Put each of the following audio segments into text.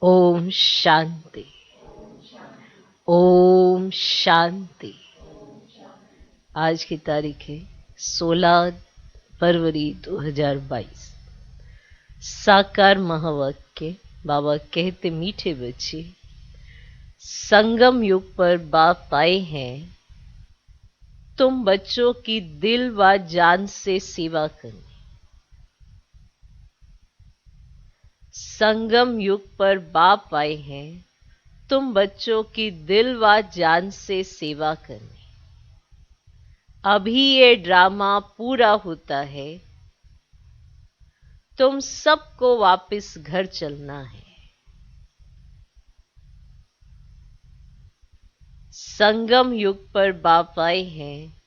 ओम शांति। ओम शांति। आज की तारीख है 16 फरवरी 2022। साकार महावाक्य। बाबा कहते मीठे बच्चे, संगम युग पर बाप आए हैं तुम बच्चों की दिल व जान से सेवा करने। संगम युग पर बाप आए हैं तुम बच्चों की दिल व जान से सेवा करने। अभी ये ड्रामा पूरा होता है, तुम सबको वापस घर चलना है। संगम युग पर बाप आए हैं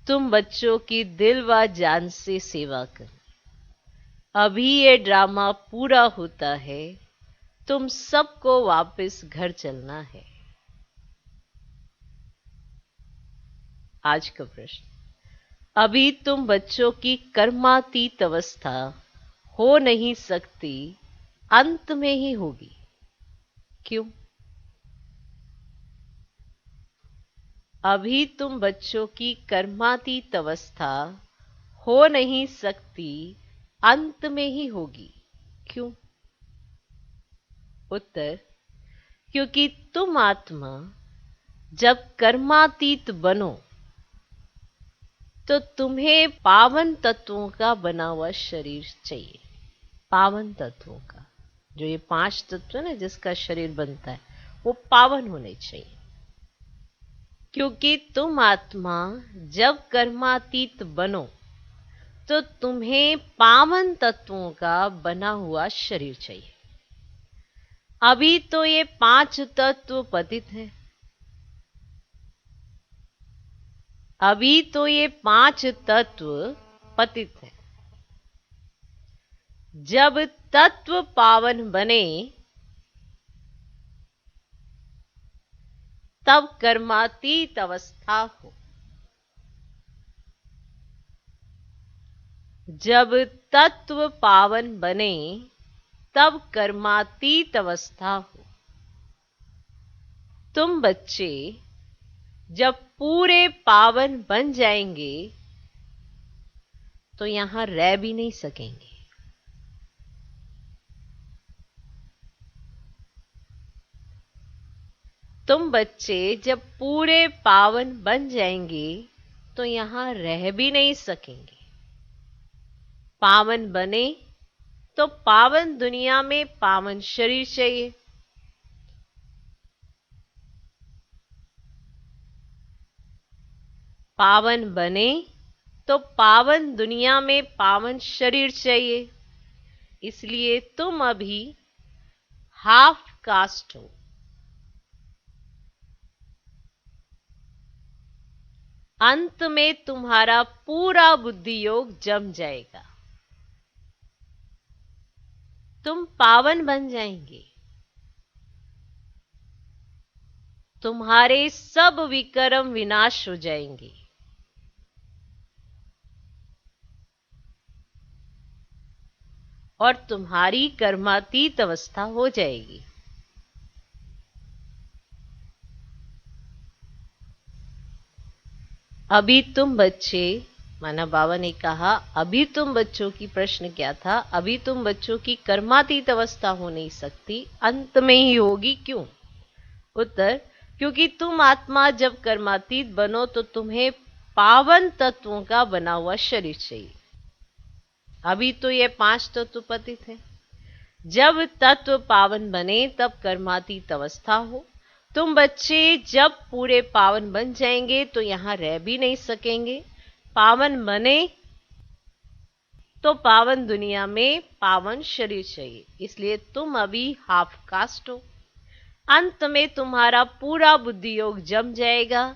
तुम बच्चों की दिल व जान से सेवा करने। अभी ये ड्रामा पूरा होता है, तुम सबको वापस घर चलना है। आज का प्रश्न, अभी तुम बच्चों की कर्मातीत अवस्था हो नहीं सकती, अंत में ही होगी, क्यों? अभी तुम बच्चों की कर्मातीत अवस्था हो नहीं सकती, अंत में ही होगी, क्यों? उत्तर, क्योंकि तुम आत्मा जब कर्मातीत बनो तो तुम्हें पावन तत्वों का बना हुआ शरीर चाहिए। पावन तत्वों का, जो ये 5 तत्व है ना जिसका शरीर बनता है, वो पावन होने चाहिए। क्योंकि तुम आत्मा जब कर्मातीत बनो तो तुम्हें पावन तत्वों का बना हुआ शरीर चाहिए। अभी तो ये 5 तत्व पतित हैं। अभी तो ये 5 तत्व पतित हैं। जब तत्व पावन बने तब कर्मातीत अवस्था हो। जब तत्व पावन बने तब कर्मातीत अवस्था हो। तुम बच्चे जब पूरे पावन बन जाएंगे तो यहां रह भी नहीं सकेंगे। तुम बच्चे जब पूरे पावन बन जाएंगे तो यहां रह भी नहीं सकेंगे। पावन बने तो पावन दुनिया में पावन शरीर चाहिए। पावन बने तो पावन दुनिया में पावन शरीर चाहिए। इसलिए तुम अभी हाफ कास्ट हो। अंत में तुम्हारा पूरा बुद्धि योग जम जाएगा। तुम पावन बन जाएंगे। तुम्हारे सब विकर्म विनाश हो जाएंगे। और तुम्हारी कर्मातीत अवस्था हो जाएगी। अभी तुम बच्चे, माना बाबा ने कहा अभी तुम बच्चों की, प्रश्न क्या था? अभी तुम बच्चों की कर्मातीत अवस्था हो नहीं सकती, अंत में ही होगी, क्यों? उत्तर, क्योंकि तुम आत्मा जब कर्मातीत बनो तो तुम्हें पावन तत्वों का बना हुआ शरीर चाहिए। अभी तो ये 5 तत्व पतित है। जब तत्व पावन बने तब कर्मातीत अवस्था हो। तुम बच्चे जब पूरे पावन बन जाएंगे तो यहां रह भी नहीं सकेंगे। पावन बने तो पावन दुनिया में पावन शरीर चाहिए। इसलिए तुम अभी हाफ कास्ट हो। अंत में तुम्हारा पूरा बुद्धि योग जम जाएगा।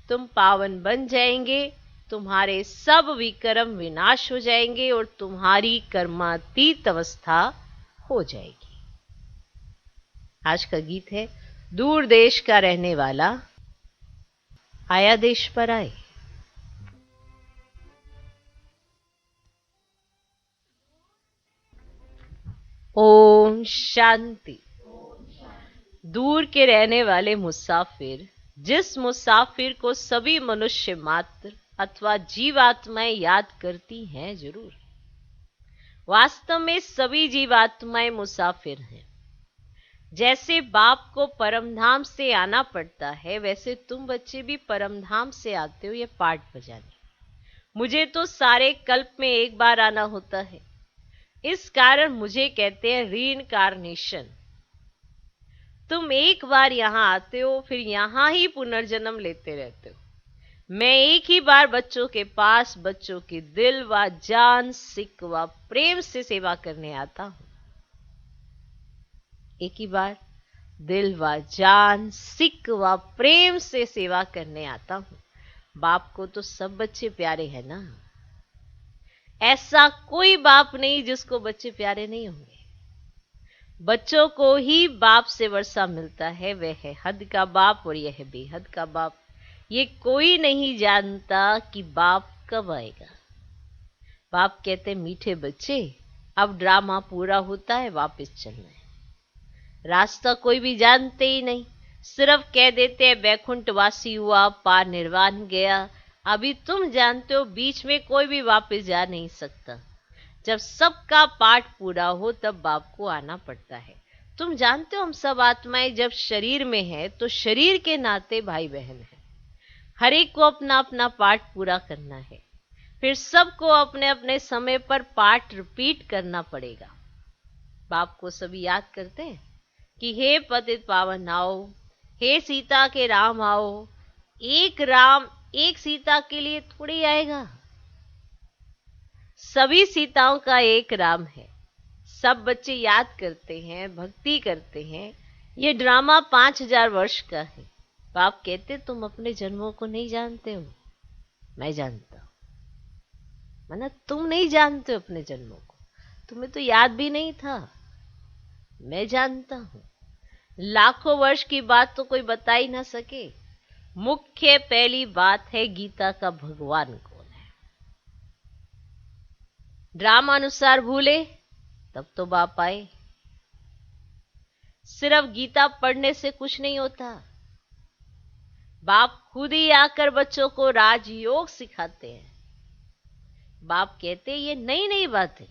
तुम पावन बन जाएंगे। तुम्हारे सब विकर्म विनाश हो जाएंगे और तुम्हारी कर्मातीत अवस्था हो जाएगी। आज का गीत है, दूर देश का रहने वाला आया देश पर आए। ओम शांति। दूर के रहने वाले मुसाफिर, जिस मुसाफिर को सभी मनुष्य मात्र अथवा जीवात्माएं याद करती हैं जरूर, वास्तव में सभी जीवात्माएं मुसाफिर हैं। जैसे बाप को परमधाम से आना पड़ता है, वैसे तुम बच्चे भी परमधाम से आते हो ये पाठ बजाने। मुझे तो सारे कल्प में एक बार आना होता है, इस कारण मुझे कहते हैं रीइंकार्नेशन। तुम एक बार यहां आते हो, फिर यहां ही पुनर्जन्म लेते रहते हो। मैं एक ही बार बच्चों के पास बच्चों की दिल व जान, सिक व प्रेम से सेवा करने आता हूं। एक ही बार दिल व जान, सिक व प्रेम से सेवा करने आता हूं। बाप को तो सब बच्चे प्यारे हैं ना। ऐसा कोई बाप नहीं जिसको बच्चे प्यारे नहीं होंगे। बच्चों को ही बाप से वर्षा मिलता है, वह है हद का बाप और यह है बेहद का बाप। ये कोई नहीं जानता कि बाप कब आएगा। बाप कहते मीठे बच्चे, अब ड्रामा पूरा होता है, वापस चलना है। रास्ता कोई भी जानते ही नहीं, सिर्फ कह देते हैं बैकुंठवासी हुआ, पार निर्वाण गया। अभी तुम जानते हो बीच में कोई भी वापस जा नहीं सकता। जब सबका पाठ पूरा हो तब बाप को आना पड़ता है। तुम जानते हो हम सब आत्माएं जब शरीर में है तो शरीर के नाते भाई बहन है। हर एक को अपना अपना पाठ पूरा करना है, फिर सबको अपने अपने समय पर पाठ रिपीट करना पड़ेगा। बाप को सभी याद करते हैं कि हे पतित पावन आओ, हे सीता के राम आओ। एक राम एक सीता के लिए थोड़ी आएगा। सभी सीताओं का एक राम है। सब बच्चे याद करते हैं, भक्ति करते हैं। ये ड्रामा 5000 वर्ष का है। बाप कहते तुम अपने जन्मों को नहीं जानते हो, मैं जानता हूं। माना तुम नहीं जानते हो अपने जन्मों को, तुम्हें तो याद भी नहीं था, मैं जानता हूं। लाखों वर्ष की बात तो कोई बता ही ना सके। मुख्य पहली बात है गीता का भगवान कौन है। ड्रामा अनुसार भूले तब तो बाप आए। सिर्फ गीता पढ़ने से कुछ नहीं होता। बाप खुद ही आकर बच्चों को राजयोग सिखाते हैं। बाप कहते ये नई नई बातें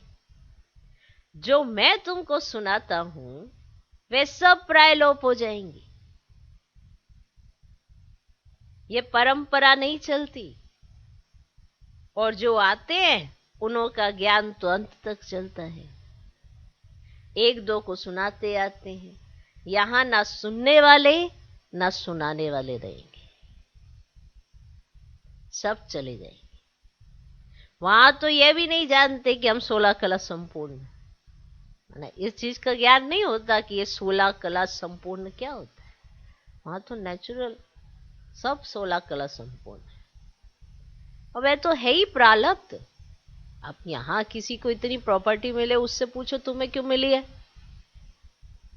जो मैं तुमको सुनाता हूं वे सब प्रायलोप हो जाएंगी। ये परंपरा नहीं चलती, और जो आते हैं उनका ज्ञान तो अंत तक चलता है। एक दो को सुनाते आते हैं। यहां ना सुनने वाले ना सुनाने वाले रहेंगे, सब चले जाएंगे। वहां तो यह भी नहीं जानते कि हम 16 कला संपूर्ण, इस चीज का ज्ञान नहीं होता कि ये 16 कला संपूर्ण क्या होता है। वहां तो नेचुरल सब 16 कला संपूर्ण है, और वह तो है ही प्रारब्ध। अब यहां किसी को इतनी प्रॉपर्टी मिले, उससे पूछो तुम्हें क्यों मिली है,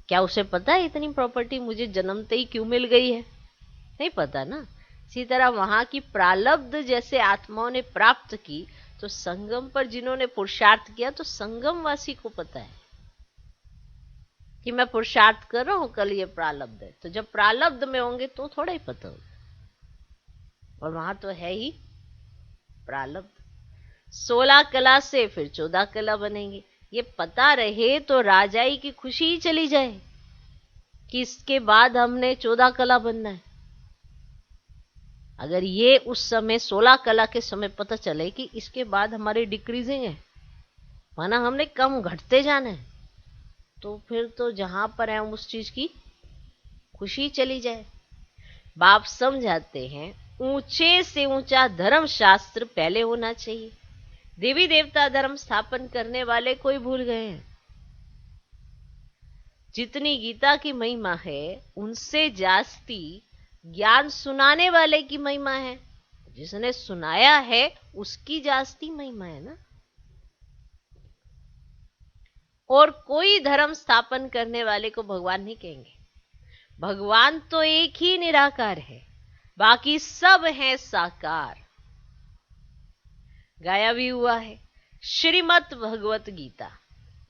क्या उसे पता है इतनी प्रॉपर्टी मुझे जन्मते ही क्यों मिल गई है? नहीं पता ना। इसी तरह वहां की प्रारब्ध जैसे आत्माओं ने प्राप्त की, तो संगम पर जिन्होंने पुरुषार्थ किया तो संगमवासी को पता है कि मैं पुरुषार्थ कर रहा हूं, कल ये प्रारब्ध है। तो जब प्रारब्ध में होंगे तो थोड़ा ही पता होगा, और वहां तो है ही प्रारब्ध। 16 कला से फिर 14 कला बनेंगे। ये पता रहे तो राजाई की खुशी ही चली जाए कि इसके बाद हमने 14 कला बनना है। अगर ये उस समय 16 कला के समय पता चले कि इसके बाद हमारी डिक्रीजिंग है, माना हमने कम घटते जाना है, तो फिर तो जहां पर है हम उस चीज की खुशी चली जाए। बाप समझाते हैं ऊंचे से ऊंचा धर्म शास्त्र पहले होना चाहिए। देवी देवता धर्म स्थापन करने वाले कोई भूल गए हैं। जितनी गीता की महिमा है उनसे जास्ती ज्ञान सुनाने वाले की महिमा है। जिसने सुनाया है उसकी जास्ती महिमा है ना। और कोई धर्म स्थापन करने वाले को भगवान नहीं कहेंगे। भगवान तो एक ही निराकार है, बाकी सब है साकार। गाया भी हुआ है श्रीमद् भगवत गीता,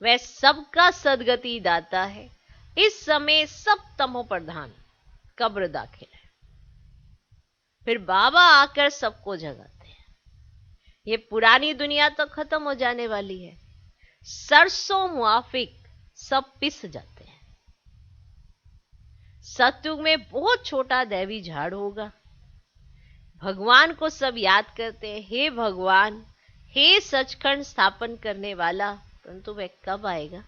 वह सबका सदगति दाता है। इस समय सब तमो प्रधान कब्र दाखिल है। फिर बाबा आकर सबको जगाते हैं। ये पुरानी दुनिया तो खत्म हो जाने वाली है, सरसों मुआफिक सब पिस जाते हैं। सतयुग में बहुत छोटा दैवी झाड़ होगा। भगवान को सब याद करते हैं, हे भगवान, हे सचखंड स्थापन करने वाला, परंतु वह कब आएगा?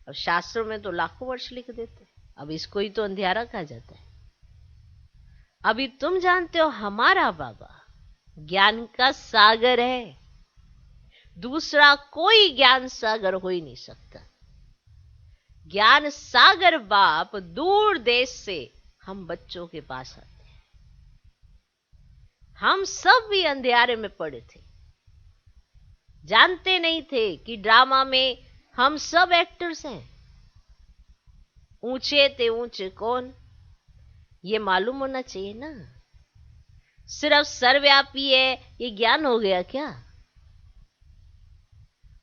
अब शास्त्रों में तो लाखों वर्ष लिख देते, अब इसको ही तो अंधियारा कहा जाता है। अभी तुम जानते हो हमारा बाबा ज्ञान का सागर है, दूसरा कोई ज्ञान सागर हो ही नहीं सकता। ज्ञान सागर बाप दूर देश से हम बच्चों के पास आते हैं। हम सब भी अंधियारे में पड़े थे, जानते नहीं थे कि ड्रामा में हम सब एक्टर्स हैं। ऊंचे थे ऊंचे कौन, ये मालूम होना चाहिए ना। सिर्फ सर्वव्यापी है ये ज्ञान हो गया क्या?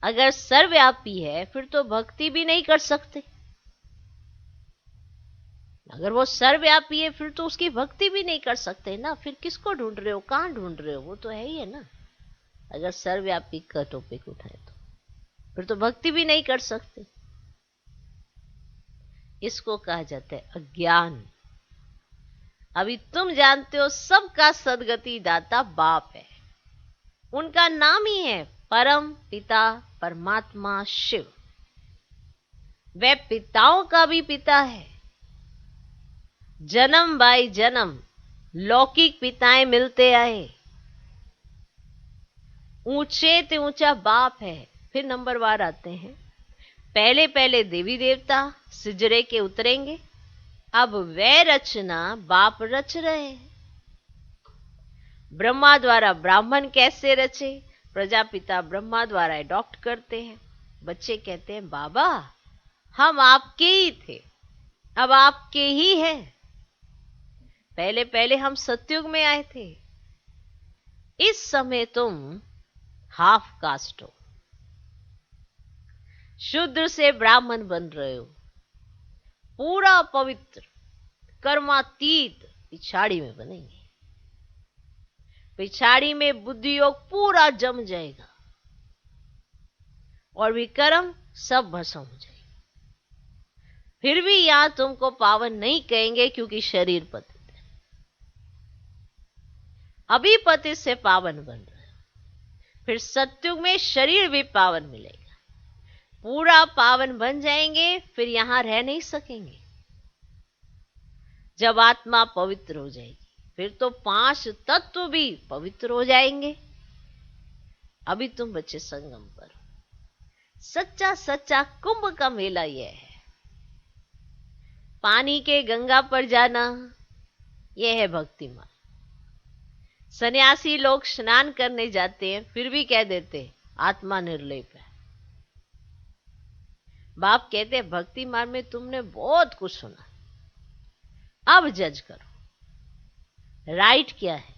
अगर सर्वव्यापी है फिर तो भक्ति भी नहीं कर सकते। अगर वो सर्वव्यापी है फिर तो उसकी भक्ति भी नहीं कर सकते ना। फिर किसको ढूंढ रहे हो, कहां ढूंढ रहे हो? वो तो है ही है ना। अगर सर्वव्यापी का टॉपिक उठाए तो फिर तो भक्ति भी नहीं कर सकते। इसको कहा जाता है अज्ञान। अभी तुम जानते हो सबका सदगति दाता बाप है, उनका नाम ही है परम पिता परमात्मा शिव। वह पिताओं का भी पिता है। जन्म बाई जन्म लौकिक पिताएं मिलते आए। ऊंचे ते ऊंचा बाप है। फिर नंबरवार आते हैं। पहले पहले देवी देवता सिजरे के उतरेंगे, अब वह रचना बाप रच रहे हैं। ब्रह्मा द्वारा ब्राह्मण कैसे रचे, प्रजापिता ब्रह्मा द्वारा अडॉप्ट करते हैं। बच्चे कहते हैं बाबा हम आपके ही थे, अब आपके ही हैं। पहले पहले हम सतयुग में आए थे, इस समय तुम हाफ कास्ट हो, शूद्र से ब्राह्मण बन रहे हो। पूरा पवित्र कर्मातीत पिछाड़ी में बनेंगे। पिछाड़ी में बुद्धि योग पूरा जम जाएगा और विक्रम सब भस्म हो जाएगा। फिर भी यहां तुमको पावन नहीं कहेंगे क्योंकि शरीर पतित है। अभी पतित से पावन बन रहे हो, फिर सतयुग में शरीर भी पावन मिलेगा। पूरा पावन बन जाएंगे, फिर यहां रह नहीं सकेंगे। जब आत्मा पवित्र हो जाएगी फिर तो 5 तत्व भी पवित्र हो जाएंगे। अभी तुम बच्चे संगम पर। सच्चा सच्चा कुंभ का मेला यह है। पानी के गंगा पर जाना यह है भक्ति मार्ग। सन्यासी लोग स्नान करने जाते हैं फिर भी कह देते हैं आत्मा निर्लेप है। बाप कहते हैं भक्ति मार्ग में तुमने बहुत कुछ सुना, अब जज करो राइट क्या है।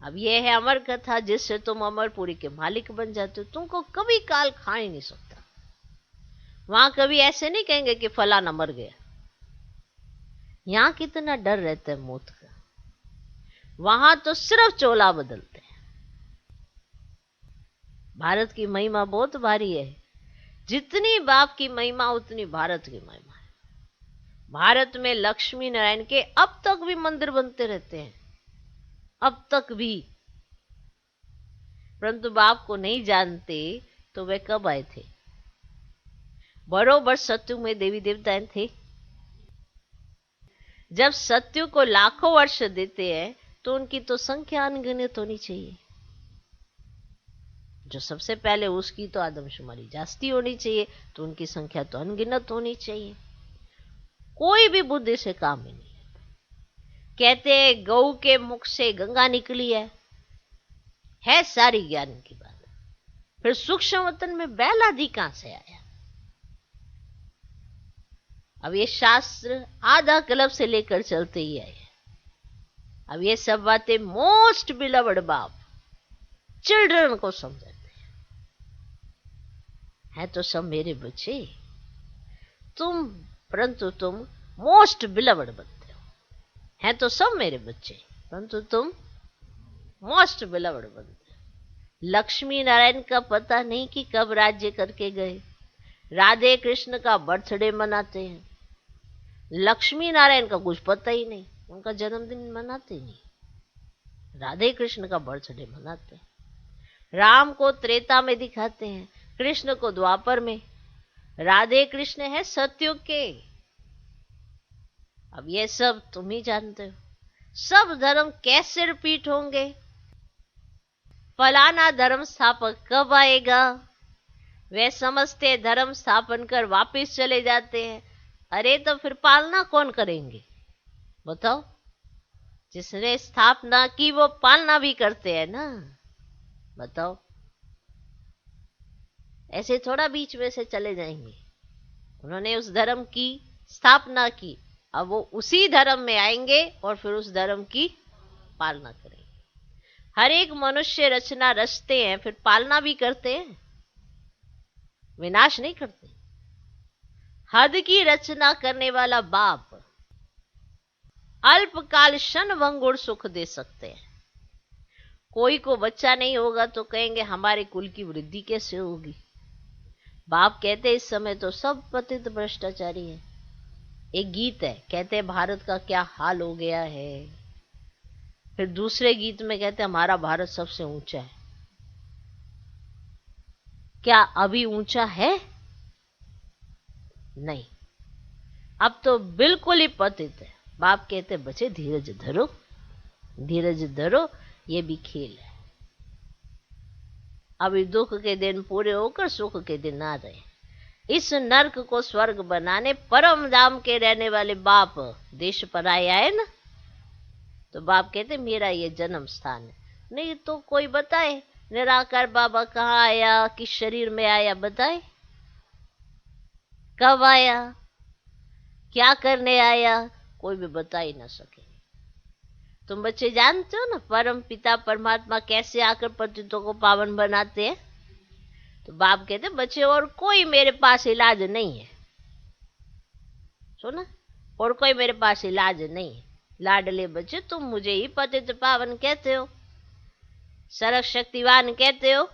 अब यह है अमर कथा जिससे तुम अमरपुरी के मालिक बन जाते हो। तुमको कभी काल खा ही नहीं सकता। वहां कभी ऐसे नहीं कहेंगे कि फलाना मर गया। यहां कितना डर रहता है मौत का। वहां तो सिर्फ चोला बदलते हैं। भारत की महिमा बहुत भारी है। जितनी बाप की महिमा उतनी भारत की महिमा है। भारत में लक्ष्मी नारायण के अब तक भी मंदिर बनते रहते हैं, अब तक भी। परंतु बाप को नहीं जानते तो वे कब आए थे? बरोबर सतयुग में देवी देवताएं थे। जब सतयुग को लाखों वर्ष देते हैं तो उनकी तो संख्या अनगिनत होनी चाहिए। जो सबसे पहले उसकी तो आदमशुमारी जास्ती होनी चाहिए, तो उनकी संख्या तो अनगिनत होनी चाहिए। कोई भी बुद्धि से काम ही नहीं है। कहते हैं गऊ के मुख से गंगा निकली है सारी ज्ञान की बात। फिर सूक्ष्म वतन में बैल आदि कहां से आया? अब ये शास्त्र आधा कल्प से लेकर चलते ही आए। अब ये सब बातें मोस्ट बिलवड बाप चिल्ड्रन को समझाते हैं। है तो सब मेरे बच्चे, तुम परंतु तुम मोस्ट बिलवड बनते हो। है तो सब मेरे बच्चे परंतु तुम मोस्ट बिलवड बनते हो। लक्ष्मी नारायण का पता नहीं कि कब राज्य करके गए, राधे कृष्ण का बर्थडे मनाते हैं। लक्ष्मी नारायण का कुछ पता ही नहीं, उनका जन्मदिन मनाते नहीं, राधे कृष्ण का बर्थडे मनाते हैं। राम को त्रेता में दिखाते हैं, कृष्ण को द्वापर में, राधे कृष्ण है सतयुग के। अब ये सब तुम ही जानते हो। सब धर्म कैसे रिपीट होंगे, फलाना धर्म स्थापक कब आएगा, वे समझते धर्म स्थापन कर वापस चले जाते हैं। अरे तो फिर पालना कौन करेंगे बताओ? जिसने स्थापना की वो पालना भी करते हैं ना, बताओ। ऐसे थोड़ा बीच में से चले जाएंगे। उन्होंने उस धर्म की स्थापना की, अब वो उसी धर्म में आएंगे और फिर उस धर्म की पालना करेंगे। हर एक मनुष्य रचना रचते हैं, फिर पालना भी करते हैं, विनाश नहीं करते। हद की रचना करने वाला बाप अल्पकाल क्षण भंगुर सुख दे सकते हैं। कोई को बच्चा नहीं होगा तो कहेंगे हमारे कुल की वृद्धि कैसे होगी। बाप कहते इस समय तो सब पतित भ्रष्टाचारी है। एक गीत है, कहते हैं भारत का क्या हाल हो गया है। फिर दूसरे गीत में कहते हैं हमारा भारत सबसे ऊंचा है। क्या अभी ऊंचा है? नहीं, अब तो बिल्कुल ही पतित है। बाप कहते बच्चे धीरज धरो, धीरज धरो, ये भी खेल है। अभी दुख के दिन पूरे होकर सुख के दिन आ रहे। इस नर्क को स्वर्ग बनाने परम धाम के रहने वाले बाप देश पर आए आए ना, तो बाप कहते मेरा ये जन्म स्थान है। नहीं तो कोई बताए निराकार बाबा कहाँ आया, किस शरीर में आया, बताए कब आया, क्या करने आया, कोई भी बता ही ना सके। तुम बच्चे जानते हो ना परम पिता परमात्मा कैसे आकर पतितों को पावन बनाते हैं। तो बाप कहते बच्चे और कोई मेरे पास इलाज नहीं है, सुना, और कोई मेरे पास इलाज नहीं है। लाडले बच्चे तुम मुझे ही पतित पावन कहते हो, सर्व शक्तिवान कहते हो।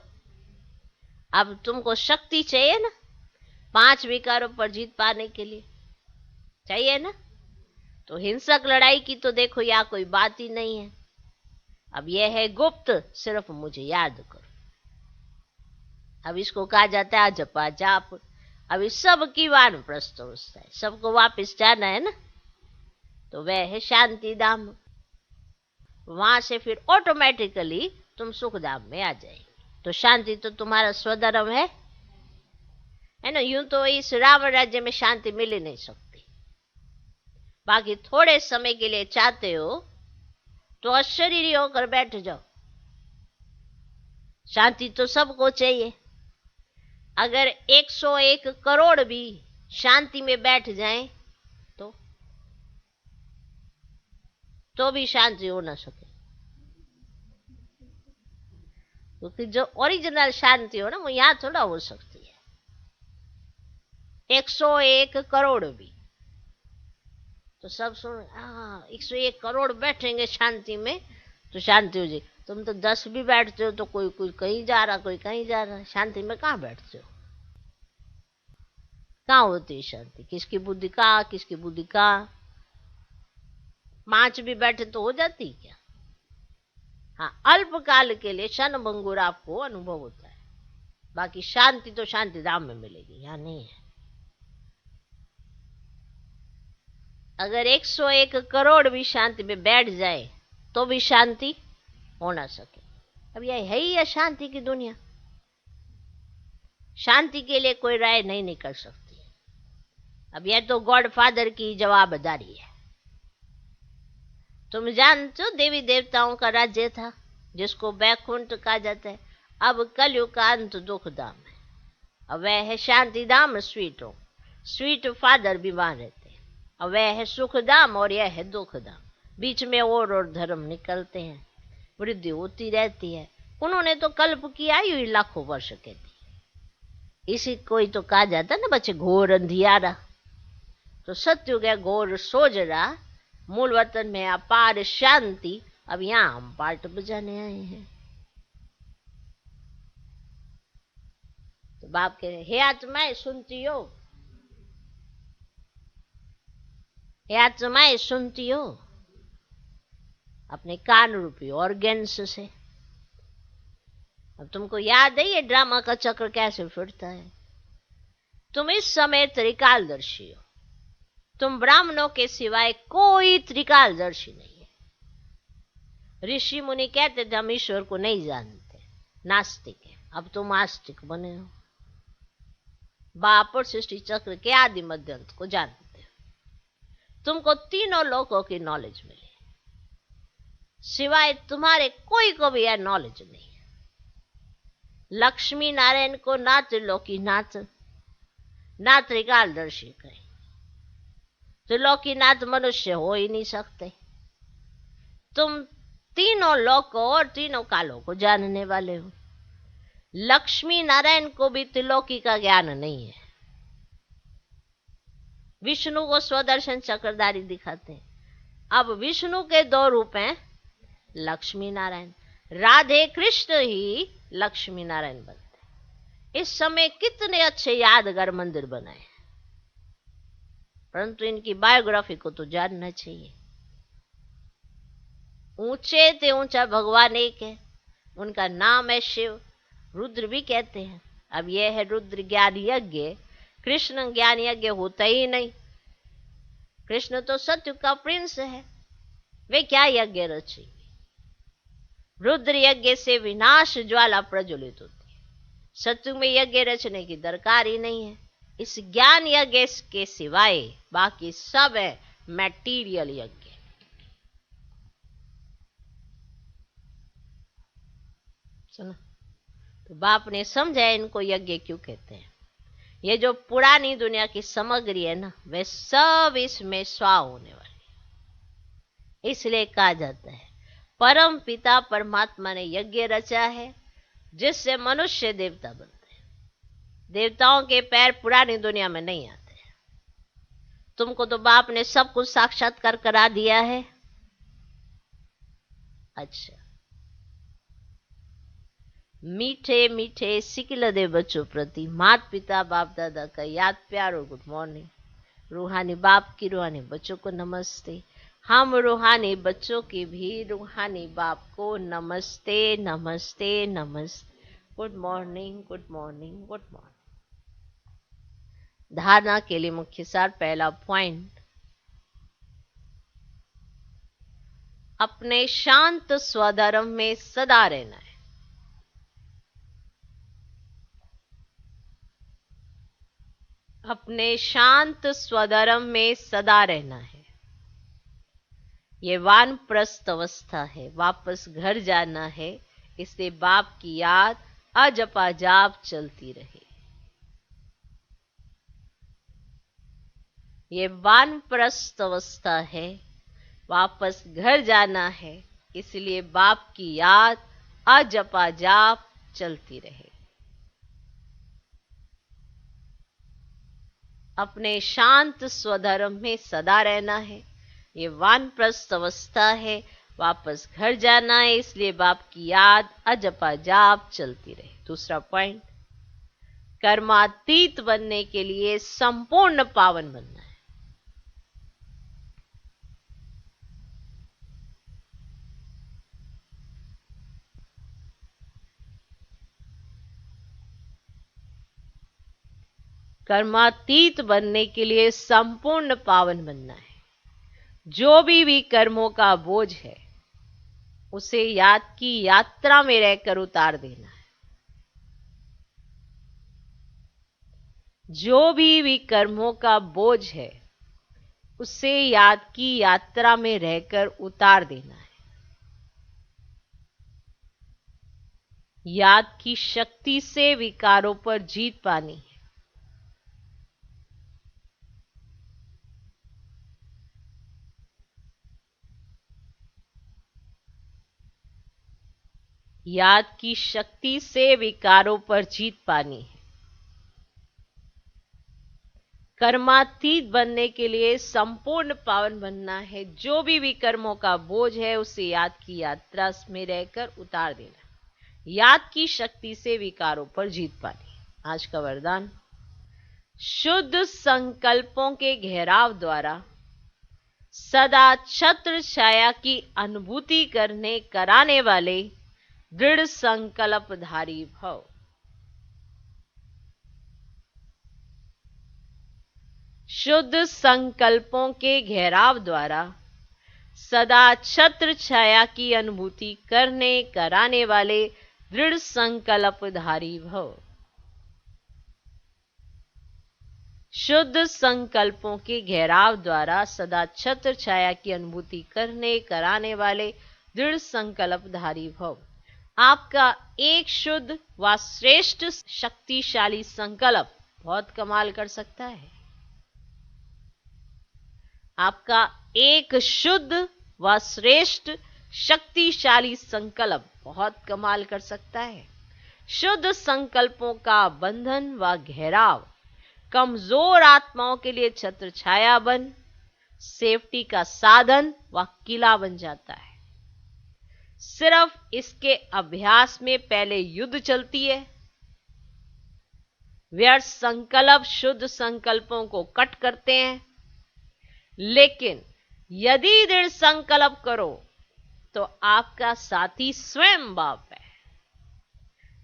अब तुमको शक्ति चाहिए ना 5 विकारों पर जीत पाने के लिए, चाहिए ना। तो हिंसक लड़ाई की तो देखो यहाँ कोई बात ही नहीं है। अब यह है गुप्त, सिर्फ मुझे याद करो। अब इसको कहा जाता है जपा जाप। अब इस सब की वानप्रस्थ अवस्था है, सबको वापस जाना है ना, तो वह है शांति धाम। वहां से फिर ऑटोमेटिकली तुम सुख धाम में आ जाएंगे। तो शांति तो तुम्हारा स्वधर्म है ना। यूं तो इस राम राज्य में शांति मिल ही नहीं सकती। बाकी थोड़े समय के लिए चाहते हो तो अशरीरी होकर बैठ जाओ। शांति तो सबको चाहिए। अगर 101 करोड़ भी शांति में बैठ जाएं तो भी शांति हो ना सके, क्योंकि जो ओरिजिनल शांति हो ना वो यहां थोड़ा हो सकती है। 101 करोड़ भी तो सब सुन, 101 करोड़ बैठेंगे शांति में तो शांति हो जाए। तुम तो 10 भी बैठते हो तो कोई कोई कहीं जा रहा, कोई कहीं जा रहा। शांति में कहाँ बैठते हो? कहाँ होती है शांति? किसकी बुद्धि कहाँ, किसकी बुद्धि कहाँ? 5 भी बैठे तो हो जाती क्या? हाँ, अल्पकाल के लिए क्षण भंगुर आपको अनुभव होता है, बाकी शांति तो शांति धाम में मिलेगी, यहाँ नहीं है। अगर 101 करोड़ भी शांति में बैठ जाए तो भी शांति हो ना सके। अब यह है ही अशांति की दुनिया। शांति के लिए कोई राय नहीं निकल सकती। अब यह तो गॉड फादर की जवाबदारी है। तुम जानते हो देवी देवताओं का राज्य था जिसको बैकुंठ कहा जाता है। अब कलयुग का अंत दुख धाम है। अब वह है शांति धाम, स्वीट होम, स्वीट फादर भी वहां रहते हैं। अब वह है सुख धाम और यह है दुख धाम। बीच में और धर्म निकलते हैं, वृद्धि होती रहती है। उन्होंने तो कल्प की आयु ही लाखों वर्ष के दी। इसी कोई तो कहा जाता ना बच्चे, घोर अंधियारा। तो सत्युग है घोर सोजरा, मूल वतन में अपार शांति। अब यहां हम पार्ट बजाने आए हैं। तो बाप कह रहे, हे आत्माएं सुनती हो, हे आत्माएं सुनती हो, अपने कान रूपी ऑर्गेन्स से। अब तुमको याद है ये ड्रामा का चक्र कैसे फिरता है। तुम इस समय त्रिकालदर्शी हो, तुम ब्राह्मणों के सिवाय कोई त्रिकालदर्शी नहीं है। ऋषि मुनि कहते थे हम ईश्वर को नहीं जानते, नास्तिक है। अब तुम आस्तिक बने हो, बाप और सृष्टि चक्र के आदि मध्य अंत को जानते हो। तुमको तीनों लोकों की नॉलेज मिली, सिवाय तुम्हारे कोई को भी यह नॉलेज नहीं है। लक्ष्मी नारायण को ना त्रिलोकीनाथ ना त्रिकालदर्शी कहे। त्रिलोकीनाथ मनुष्य हो ही नहीं सकते। तुम तीनों लोकों और तीनों कालों को जानने वाले हो। लक्ष्मी नारायण को भी त्रिलोकी का ज्ञान नहीं है। विष्णु को स्वदर्शन चक्रधारी दिखाते हैं। अब विष्णु के दो रूप हैं, लक्ष्मी नारायण। राधे कृष्ण ही लक्ष्मी नारायण बनते। इस समय कितने अच्छे यादगार मंदिर बनाए, परंतु इनकी बायोग्राफी को तो जानना चाहिए। ऊंचे से ऊंचा भगवान एक है, उनका नाम है शिव। रुद्र भी कहते हैं। अब यह है रुद्र ज्ञान यज्ञ, कृष्ण ज्ञान यज्ञ होता ही नहीं। कृष्ण तो सत्य का प्रिंस है, वे क्या यज्ञ रचेंगे। रुद्र यज्ञ से विनाश ज्वाला प्रज्वलित होती है। सत्य में यज्ञ रचने की दरकार ही नहीं है। इस ज्ञान यज्ञ के सिवाय बाकी सब है मैटीरियल यज्ञ। सुना? तो बाप ने समझा इनको यज्ञ क्यों कहते हैं। ये जो पुरानी दुनिया की सामग्री है ना, वे सब इसमें स्वा होने वाली। इसलिए कहा जाता है परम पिता परमात्मा ने यज्ञ रचा है, जिससे मनुष्य देवता बनते हैं। देवताओं के पैर पुरानी दुनिया में नहीं आते। तुमको तो बाप ने सब कुछ साक्षात्कार करा दिया है। अच्छा, मीठे मीठे सिकिलदे बच्चों प्रति माता पिता बाप दादा का याद प्यार और गुड मॉर्निंग। रूहानी बाप की रूहानी बच्चों को नमस्ते। हम रूहानी बच्चों की भी रूहानी बाप को नमस्ते नमस्ते नमस्ते। Good morning good morning good morning. धारणा के लिए मुख्य सार। पहला पॉइंट, अपने शांत स्वधर्म में सदा रहना है। अपने शांत स्वधर्म में सदा रहना है। ये वानप्रस्थ अवस्था है, वापस घर जाना है। इसलिए बाप की याद अजपाजाप चलती रहे। ये वानप्रस्थ अवस्था है, वापस घर जाना है। इसलिए बाप की याद अजपाजाप चलती रहे। अपने शांत स्वधर्म में सदा रहना है। ये वानप्रस्थ अवस्था है, वापस घर जाना है। इसलिए बाप की याद अजपाजाप चलती रहे। दूसरा पॉइंट, कर्मातीत बनने के लिए संपूर्ण पावन बनना है। कर्मातीत बनने के लिए संपूर्ण पावन बनना है। जो भी कर्मों का बोझ है, उसे याद की यात्रा में रहकर उतार देना है। जो भी कर्मों का बोझ है, उसे याद की यात्रा में रहकर उतार देना है। याद की शक्ति से विकारों पर जीत पानी है। याद की शक्ति से विकारों पर जीत पानी है। कर्मातीत बनने के लिए संपूर्ण पावन बनना है। जो भी विकर्मों का बोझ है उसे याद की यात्रा में रहकर उतार देना। याद की शक्ति से विकारों पर जीत पानी। आज का वरदान, शुद्ध संकल्पों के घेराव द्वारा सदा छत्र छाया की अनुभूति कराने वाले दृढ़ संकल्पधारी भव। शुद्ध संकल्पों के घेराव द्वारा सदा छत्र छाया की अनुभूति कराने वाले दृढ़ संकल्पधारी भव। शुद्ध संकल्पों के घेराव द्वारा सदा छत्र छाया की अनुभूति कराने वाले दृढ़ संकल्पधारी भव। आपका एक शुद्ध व श्रेष्ठ शक्तिशाली संकल्प बहुत कमाल कर सकता है। आपका एक शुद्ध व श्रेष्ठ शक्तिशाली संकल्प बहुत कमाल कर सकता है। शुद्ध संकल्पों का बंधन व घेराव कमजोर आत्माओं के लिए छत्र छाया बन सेफ्टी का साधन व किला बन जाता है। सिर्फ इसके अभ्यास में पहले युद्ध चलती है। व्यर्थ संकल्प शुद्ध संकल्पों को कट करते हैं, लेकिन यदि दृढ़ संकल्प करो तो आपका साथी स्वयं बाप है।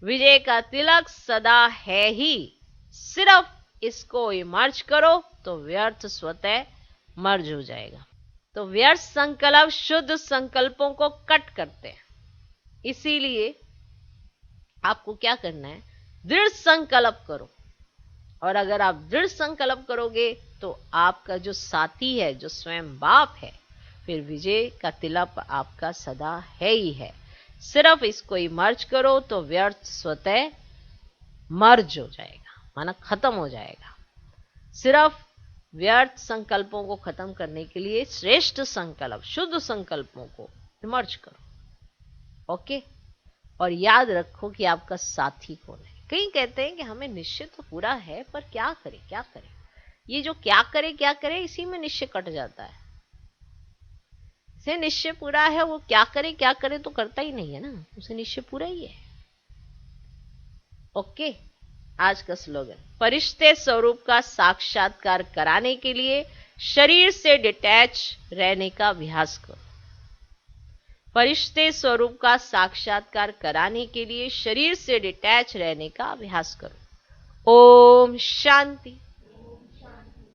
विजय का तिलक सदा है ही। सिर्फ इसको इमर्ज करो तो व्यर्थ स्वतः मर्ज हो जाएगा। तो व्यर्थ संकल्प शुद्ध संकल्पों को कट करते हैं। इसीलिए आपको क्या करना है, दृढ़ संकल्प करो। और अगर आप दृढ़ संकल्प करोगे तो आपका जो साथी है, जो स्वयं बाप है, फिर विजय का तिलक आपका सदा है ही है। सिर्फ इसको इमर्ज करो तो व्यर्थ स्वतः मर्ज हो जाएगा, माना खत्म हो जाएगा। सिर्फ व्यर्थ संकल्पों को खत्म करने के लिए श्रेष्ठ संकल्प शुद्ध संकल्पों को इमर्ज करो। ओके, और याद रखो कि आपका साथी कौन है। कई कहते हैं कि हमें निश्चय तो पूरा है, पर क्या करें क्या करें। ये जो क्या करें इसी में निश्चय कट जाता है। इसे निश्चय पूरा है, वो क्या करे तो करता ही नहीं है ना, उसे निश्चय पूरा ही है। ओके, आज का स्लोगन, फरिश्ते स्वरूप का साक्षात्कार कराने के लिए शरीर से डिटैच रहने का अभ्यास करो। फरिश्ते स्वरूप का साक्षात्कार कराने के लिए शरीर से डिटैच रहने का अभ्यास करो। ओम शांति।